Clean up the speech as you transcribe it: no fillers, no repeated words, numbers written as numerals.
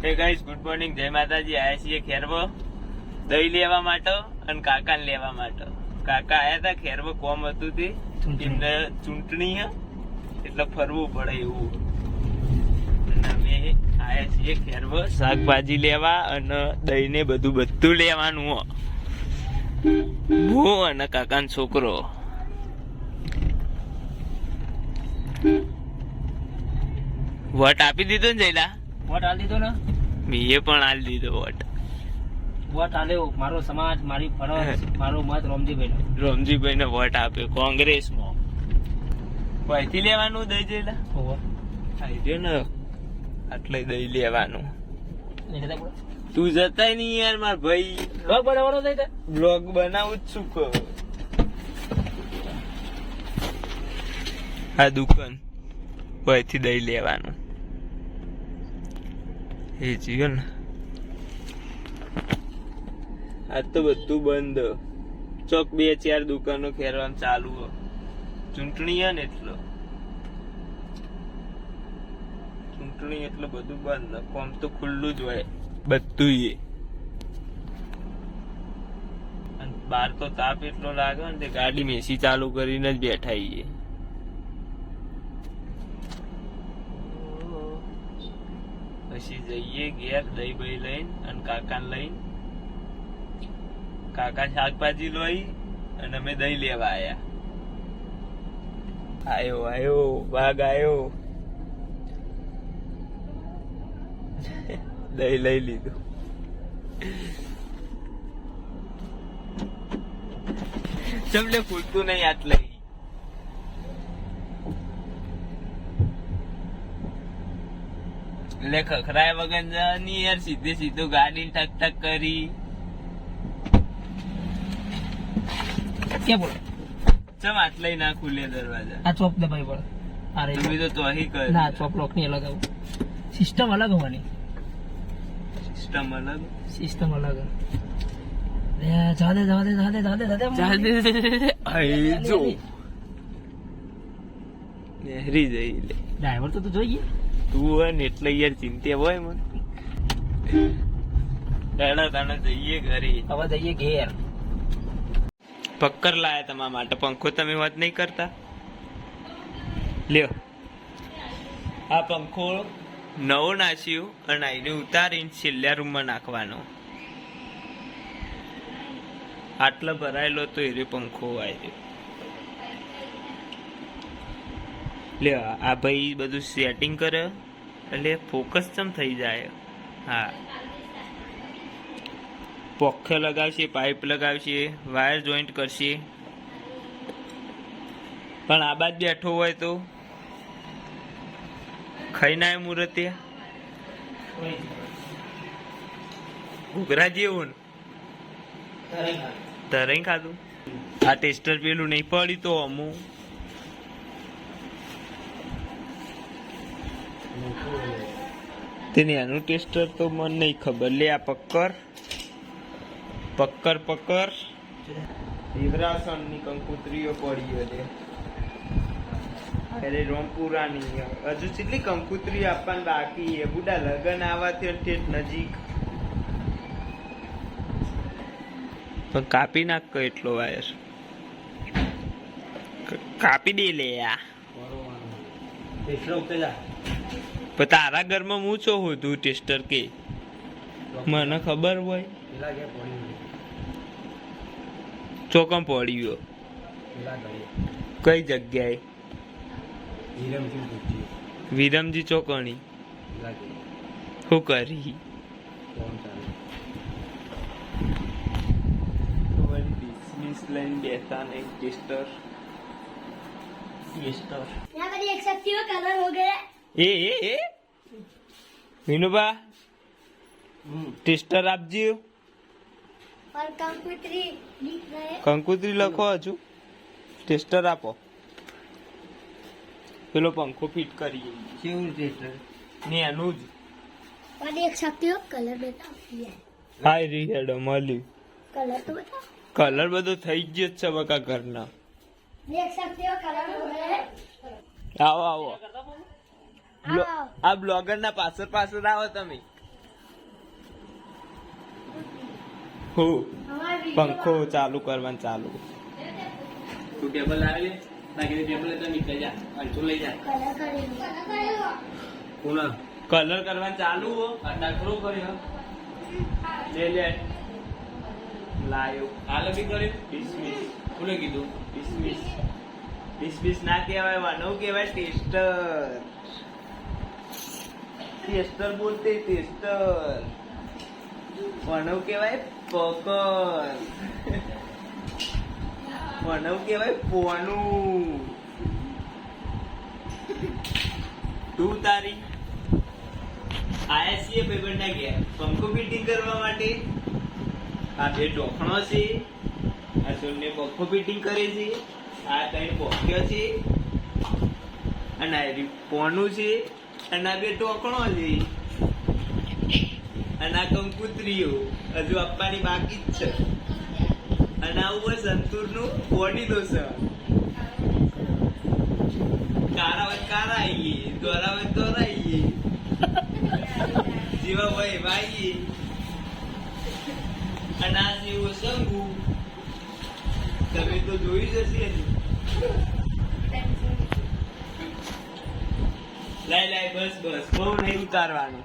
હે guys, good morning, જય માતાજી. આયા છીએ ખેરવો દહીં લેવા માટે અને કાકાને લેવા માટે. કાકા આયા હતા ખેરવો, કોમ હતું તે એમને ચૂંટણી હે એટલે ફરવું પડે એવું. અમે આયા છીએ ખેરવો શાકભાજી લેવા અને દહીં ને બધું લેવાનું હો. હું અને કાકાનો છોકરો. વોટ આપી દીધો ને જયલા? વોટ આલી દીધો ને? મેં પણ આલી દીધો વોટ. વોટ આલ્યો. મારો સમાજ, મારી ફરજ, મારો મત રોમજીભાઈ ને વોટ આપ્યો કોંગ્રેસમાં. અહીંથી લેવાનું દહીં જયલા? આઈ ને આટલે દહીં લેવાનું. તું જતાય નહીં યાર માર ભાઈ. બ્લોગ બનાવવાનો થઈ જાય. બ્લોગ બનાવું જ છું કહો. આ દુકાન અહીંથી દહીં લેવાનું એ જીઓ ને. આજ તો બધું બંધ. ચોક 2-4 દુકાનો ખેરવાનું ચાલુ હોય. ચૂંટણી હે ને એટલો. ચૂંટણી એટલે બધું બંધ. કોમ તો ખુલ્લું જ હોય બધું. બહાર તો તાપ એટલો લાગે ને તે ગાડી મેસી ચાલુ કરીને જ બેઠા છીએ. પછી જઈએ ઘેર દહીં બહી લઈને અને કાકાને લઈને. કાકા શાકભાજી લઈ અને અમે દહીં લેવા આયા. આયો વાઘ આયો. દહીં લઈ લીધું. ચમલે ખુલતું નહીં હાથ લઈ. એટલે ખખરાય વગર ની યાર સીધું ગાડી ઠક ઠક કરી. ક્યાં બોલો? ચમ હાથ લઈ ના ખુલે દરવાજા. આ ચોપ દબાઈ પડે. અરે તમે તો અહીં કર. ના, ચોપ લોક ની અલગ આવું. સિસ્ટમ અલગ હોવાની. સિસ્ટમ અલગ. જાદે જો નહેરી જઈ લે. ડ્રાઈવર તો જોઈએ. તું હોય ને એટલે યાર ચિંતા હોય મને. દાડા તાણે જઈએ ઘરે. હવે જઈએ ઘેર. પક્કર લાયા તમારા માટે પંખો. તમે વાત નહીં કરતા. લ્યો આ પંખો નવો નાખ્યો અને આઈને ઉતારીને છેલ્લા રૂમમાં નાખવાનો. આટલો ભરાયેલો તો એ પંખો આવ્યો. લ્યો આ ભાઈ બધું સેટિંગ કરે એટલે ફોકસ ચમ થઈ જાય. હા, પંખો લગાવશે, પાઇપ લગાવશે, વાયર જોઈન્ટ કરશે. પણ આ બાદ બેઠો હોય તો ખાઈ ના મુહૂર્તે ઘૂઘરા જેવું તરાઈ ખાધું. આ ટેસ્ટર પેલું નહીં પડી તો અમુક તેને એનું ટેસ્ટર તો મને નહીં ખબર. લે આ પક્કર વિવરાસન ની કંકુતરીઓ પડી છે. અરે રોમપુરાની હજુ કેટલી કંકુતરી આપવાની બાકી છે. બુડા લગન આવાથી ઠેઠ નજીક. પણ કાપી નાખ એટલો વાયર. કાપી દે લે આ. પણ તારા ઘરમાં હું છો હું તું ટેસ્ટર કે મને ખબર હોય. ચોકમ પડ્યો કઈ જગ્યાએ? વિરમજી ચોકણી. શું કરી? લઈને બેઠા ને ટેસ્ટર. कलर हो गया। એ વિનુભા ટેસ્ટર આપજો. और कंप्यूटरी लिख रहे। કંકુતરી લખો હજુ. ટેસ્ટર આપો. પેલો પંખો ફિટ કરીએ. કેવું ટેસ્ટર? ને એનું જ. और देख सकते हो कलर बताओ। હાય રી હેડો મળ્યું. कलर तो बताओ। કલર બધો થઈ ગયો જ છે બકા ઘરના. देख सकते हो कलर हो गए। આવો આ બ્લોગર ના પાછળ આવો તમે. હું અમારે video પંખો ચાલુ કરવાનું ચાલુ. તું ટેબલ લાવી લે બાકી ટેબલ તો નીકળી જા અંચું લઈ જા કલર કરી કોના કલર કરવાનું ચાલુ હો. આ દાખલો કર્યો લે લાયો. હાલ બી કર્યો ડિસમિસ કોને કીધું ડિસમિસ ડિસમિસ ના કહેવાય, વાનો કહેવાય ટેસ્ટર. ટેસ્ટર બોલતે ટેસ્ટર. વાનો કહેવાય પકર. વાનો કહેવાય પોનું. તું તારી આયા છીએ ભાઈબંધના ઘેર પંખો ફિટિંગ કરવા માટે. આ બે ટોખણો છે, આ શૂન્ય પંખો ફિટિંગ કરે છે, આ ત્રણ પોક્યો છે, અને આ પોનું છે, અને આ બે ટોકણો છે, અને આ કંકુત્રીઓ હજુ આપવાની બાકી જ છે. અને આવું સંતૂર નું બોડી લોશન. કારા હોય કારા આવીએ, દોરા હોય દોરા આવીએ, જેવા હોય ભાઈ. અને આ જેવો શંકુ તમે તો જોઈ જશે ને. લાય બસ બહુ નહીં ઉતારવાનું.